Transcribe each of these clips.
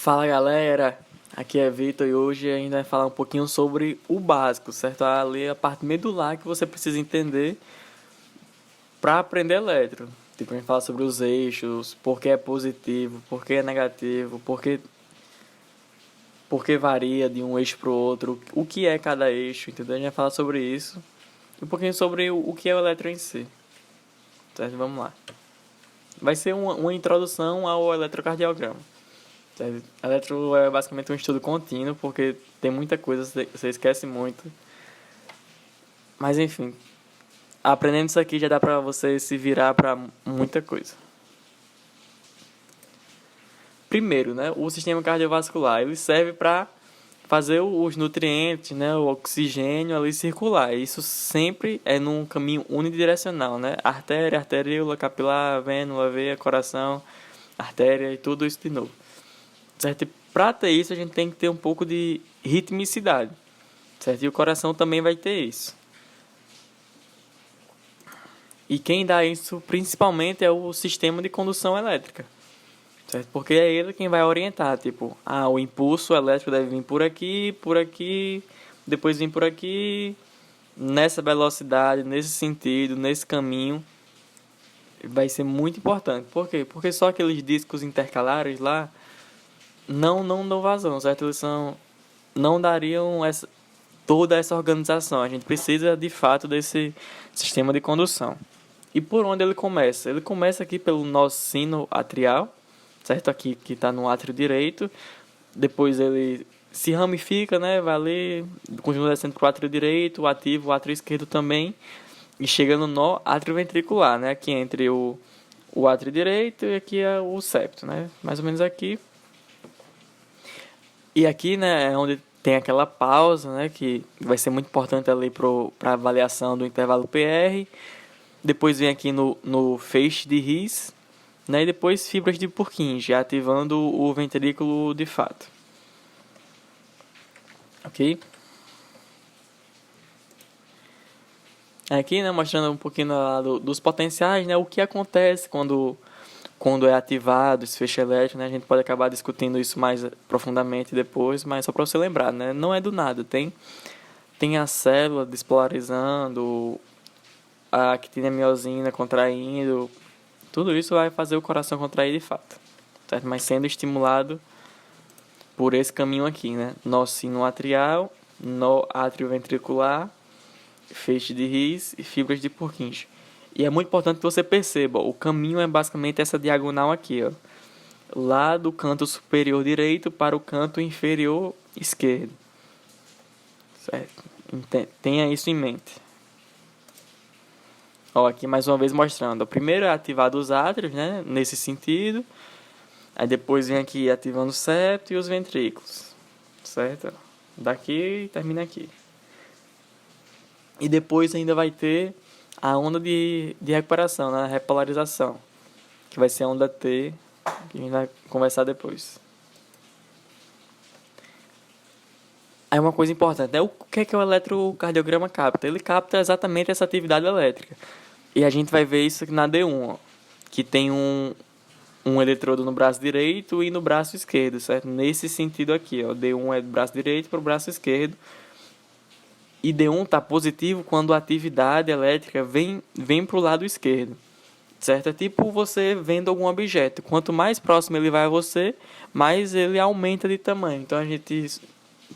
Fala galera, aqui é Vitor e hoje a gente vai falar um pouquinho sobre o básico, certo? A parte medular que você precisa entender para aprender eletro. Tipo, a gente fala sobre os eixos, por que é positivo, por que é negativo, por que varia de um eixo para o outro, o que é cada eixo, entendeu? A gente vai falar sobre isso e um pouquinho sobre o que é o eletro em si, certo? Vamos lá. Vai ser uma introdução ao eletrocardiograma. Eletro é basicamente um estudo contínuo, porque tem muita coisa, você esquece muito. Mas enfim, aprendendo isso aqui já dá pra você se virar pra muita coisa. Primeiro, né, o sistema cardiovascular, ele serve para fazer os nutrientes, né, o oxigênio ali circular. Isso sempre é num caminho unidirecional, né? Artéria, arteríola, capilar, vênula, veia, coração, artéria e tudo isso de novo. Certo? E para ter isso, a gente tem que ter um pouco de ritmicidade, certo? E o coração também vai ter isso. E quem dá isso principalmente é o sistema de condução elétrica, certo? Porque é ele quem vai orientar, tipo, o impulso elétrico deve vir por aqui, depois vir por aqui, nessa velocidade, nesse sentido, nesse caminho. Vai ser muito importante. Por quê? Porque só aqueles discos intercalares lá não dão vazão, certo? Não dariam toda essa organização. A gente precisa, de fato, desse sistema de condução. E por onde ele começa? Ele começa aqui pelo nosso sino atrial, certo? Aqui que está no átrio direito. Depois ele se ramifica, né? Vai ali, continua descendo para o átrio direito, o ativo, o átrio esquerdo também. E chega no nó átrio ventricular, né? Aqui entre o átrio direito e aqui é o septo, né? Mais ou menos aqui. E aqui, né, é onde tem aquela pausa, né, que vai ser muito importante ali para avaliação do intervalo PR. Depois vem aqui no feixe de His, né, e depois fibras de Purkinje, ativando o ventrículo de fato. Ok? Aqui, né, mostrando um pouquinho dos potenciais, né, o que acontece quando é ativado esse feixe elétrico, né? A gente pode acabar discutindo isso mais profundamente depois, mas só para você lembrar, né? Não é do nada, tem a célula despolarizando, a actina miosina contraindo, tudo isso vai fazer o coração contrair de fato, certo? Mas sendo estimulado por esse caminho aqui, né? Nó sino atrial, nó átrio ventricular, feixe de His e fibras de Purkinje. E é muito importante que você perceba, o caminho é basicamente essa diagonal aqui, ó. Lá do canto superior direito para o canto inferior esquerdo. Certo? Tenha isso em mente. Ó, aqui mais uma vez mostrando. Primeiro é ativado os átrios, né? Nesse sentido. Aí depois vem aqui ativando o septo e os ventrículos. Certo? Daqui termina aqui. E depois ainda vai ter a onda de recuperação, né? Repolarização, que vai ser a onda T, que a gente vai conversar depois. Aí uma coisa importante, né? O que é o eletrocardiograma capta? Ele capta exatamente essa atividade elétrica. E a gente vai ver isso aqui na D1, ó, que tem um eletrodo no braço direito e no braço esquerdo, certo? Nesse sentido aqui, ó, D1 é do braço direito para o braço esquerdo. E D1 está positivo quando a atividade elétrica vem para o lado esquerdo, certo? É tipo você vendo algum objeto. Quanto mais próximo ele vai a você, mais ele aumenta de tamanho. Então a gente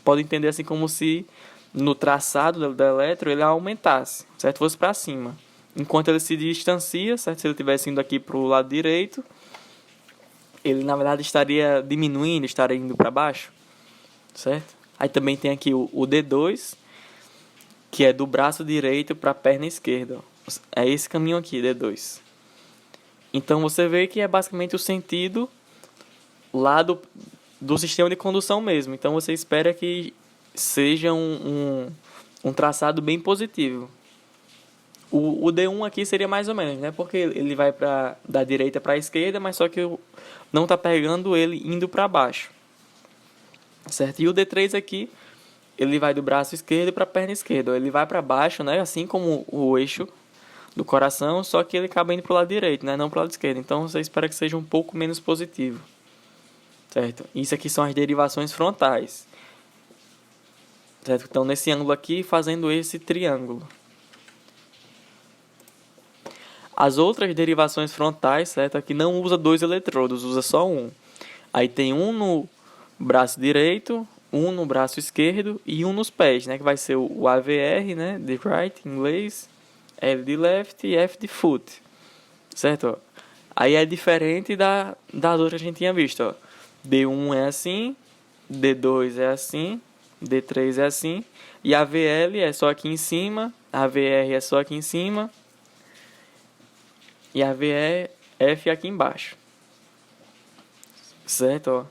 pode entender assim como se no traçado da eletro ele aumentasse, certo? Fosse para cima. Enquanto ele se distancia, certo? Se ele estivesse indo aqui para o lado direito, ele na verdade estaria diminuindo, estaria indo para baixo, certo? Aí também tem aqui o D2, que é do braço direito para a perna esquerda. É esse caminho aqui, D2. Então você vê que é basicamente o sentido lá do sistema de condução mesmo. Então você espera que seja um traçado bem positivo. O D1 aqui seria mais ou menos, né? Porque ele vai da direita para a esquerda, mas só que não está pegando ele indo para baixo. Certo? E o D3 aqui, ele vai do braço esquerdo para a perna esquerda. Ele vai para baixo, né? Assim como o eixo do coração, só que ele acaba indo para o lado direito, né? Não para o lado esquerdo. Então você espera que seja um pouco menos positivo. certo? Isso aqui são as derivações frontais, certo? Então, nesse ângulo aqui, fazendo esse triângulo. As outras derivações frontais, certo? Aqui não usa 2 eletrodos, usa só um. Aí tem um no braço direito, um no braço esquerdo e um nos pés, né? Que vai ser o AVR, né? De right, em inglês. L de left e F de foot. Certo? Aí é diferente das outras que a gente tinha visto, ó. D1 é assim, D2 é assim, D3 é assim. E a VL é só aqui em cima, a VR é só aqui em cima. E a VF aqui embaixo. Certo, ó.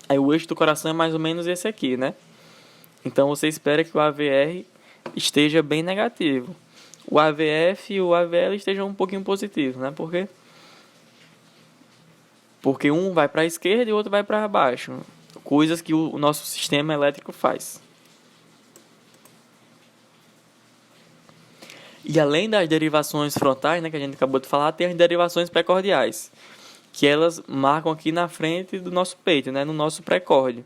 Aí o eixo do coração é mais ou menos esse aqui, né? Então você espera que o AVR esteja bem negativo. O AVF e o AVL estejam um pouquinho positivos, né? Porque um vai para a esquerda e o outro vai para baixo. Coisas que o nosso sistema elétrico faz. E além das derivações frontais, né, que a gente acabou de falar, tem as derivações precordiais, que elas marcam aqui na frente do nosso peito, né, no nosso pré-córdio,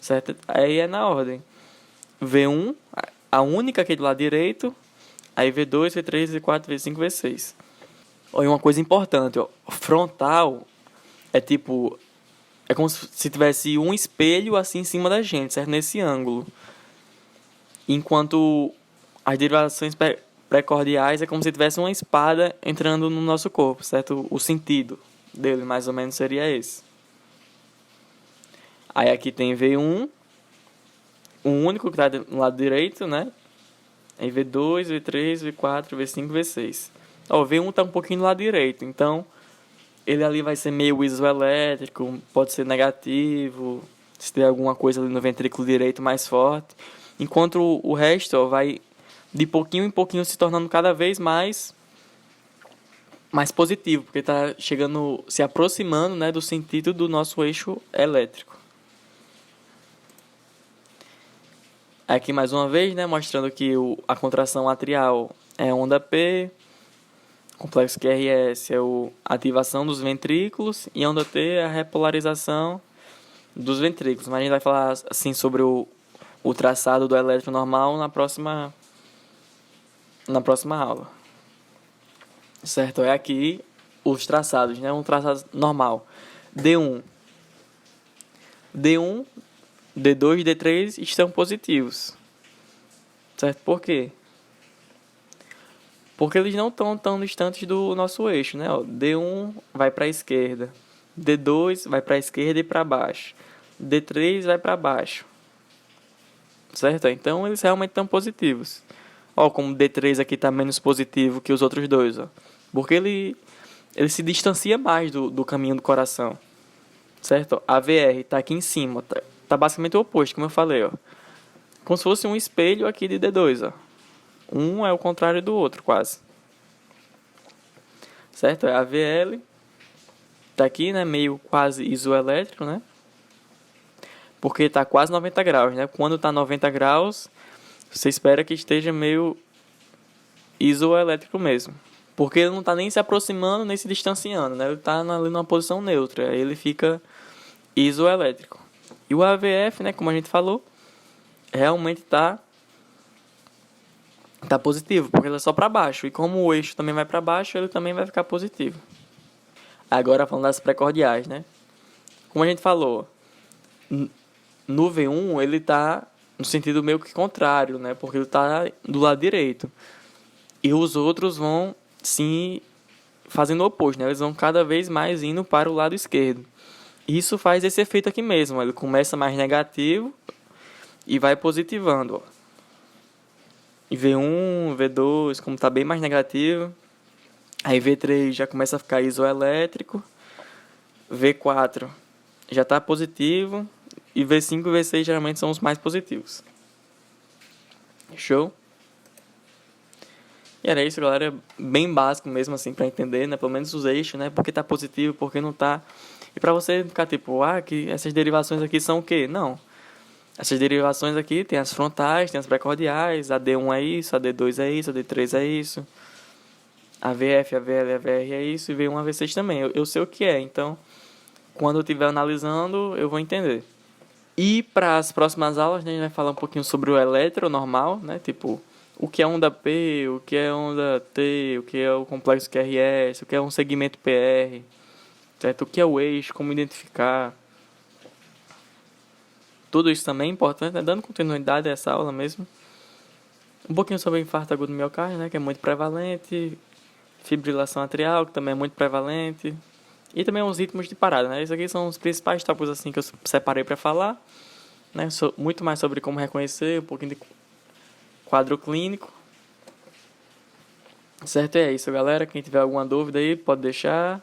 certo? Aí é na ordem. V1, a única aqui do lado direito, aí V2, V3, V4, V5, V6. Olha uma coisa importante, ó, frontal é tipo, é como se tivesse um espelho assim em cima da gente, certo? Nesse ângulo. Enquanto as derivações pré-cordiais é como se tivesse uma espada entrando no nosso corpo, certo? O sentido dele mais ou menos seria esse. Aí aqui tem V1, o único que está no lado direito, né? Aí V2, V3, V4, V5, V6. Ó, o V1 está um pouquinho do lado direito, então ele ali vai ser meio isoelétrico, pode ser negativo, se tem alguma coisa ali no ventrículo direito mais forte. Enquanto o resto, ó, vai de pouquinho em pouquinho se tornando cada vez mais positivo, porque está chegando, se aproximando, né, do sentido do nosso eixo elétrico. Aqui mais uma vez, né, mostrando que a contração atrial é onda P, complexo QRS é a ativação dos ventrículos e onda T é a repolarização dos ventrículos. Mas a gente vai falar assim sobre o traçado do elétron normal na próxima aula. Certo? É aqui os traçados, né? Um traçado normal. D1, D2 e D3 estão positivos. Certo? Por quê? Porque eles não estão tão distantes do nosso eixo, né? Ó, D1 vai para a esquerda, D2 vai para a esquerda e para baixo, D3 vai para baixo. Certo? Então eles realmente estão positivos. Ó, como D3 aqui está menos positivo que os outros dois, ó. Porque ele se distancia mais do caminho do coração. Certo? A VR está aqui em cima, tá basicamente o oposto, como eu falei, ó. Como se fosse um espelho aqui de D2, ó. Um é o contrário do outro, quase. Certo? A VL tá aqui, né, meio quase isoelétrico, né? Porque tá quase 90 graus, né? Quando tá 90 graus, você espera que esteja meio isoelétrico mesmo. Porque ele não tá nem se aproximando, nem se distanciando, né? Ele tá ali numa posição neutra, aí ele fica isoelétrico. E o AVF, né, como a gente falou, realmente tá positivo, porque ele é só para baixo. E como o eixo também vai para baixo, ele também vai ficar positivo. Agora falando das precordiais, né? Como a gente falou, no V1 ele tá no sentido meio que contrário, né? Porque ele tá do lado direito. E os outros vão sim fazendo o oposto, né? Eles vão cada vez mais indo para o lado esquerdo. Isso faz esse efeito aqui mesmo. Ele começa mais negativo e vai positivando, ó. E V1, V2, como está bem mais negativo. Aí V3 já começa a ficar isoelétrico. V4 já está positivo. E V5 e V6 geralmente são os mais positivos. Show? E era isso, galera. Bem básico mesmo, assim, para entender, né? Pelo menos os eixos, né? Por que tá positivo, por que não tá. E para você ficar tipo, que essas derivações aqui são o quê? Não. Essas derivações aqui tem as frontais, tem as precordiais, a D1 é isso, a D2 é isso, a D3 é isso, a VF, a VL, a VR é isso, e V1, a V6 também. Eu sei o que é, então quando eu estiver analisando, eu vou entender. E para as próximas aulas, né, a gente vai falar um pouquinho sobre o eletro normal, né? Tipo, o que é onda P, o que é onda T, o que é o complexo QRS, o que é um segmento PR, certo? O que é o eixo, como identificar. Tudo isso também é importante, né? Dando continuidade a essa aula mesmo. Um pouquinho sobre o infarto agudo do miocárdio, né? Que é muito prevalente. Fibrilação atrial, que também é muito prevalente. E também os ritmos de parada, né? Esses aqui são os principais tópicos assim que eu separei para falar, né? Muito mais sobre como reconhecer, um pouquinho de quadro clínico. Certo? E é isso, galera. Quem tiver alguma dúvida aí, pode deixar.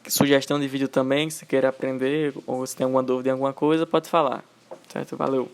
Sugestão de vídeo também, se queira aprender, ou se tem alguma dúvida em alguma coisa, pode falar. Certo? Valeu!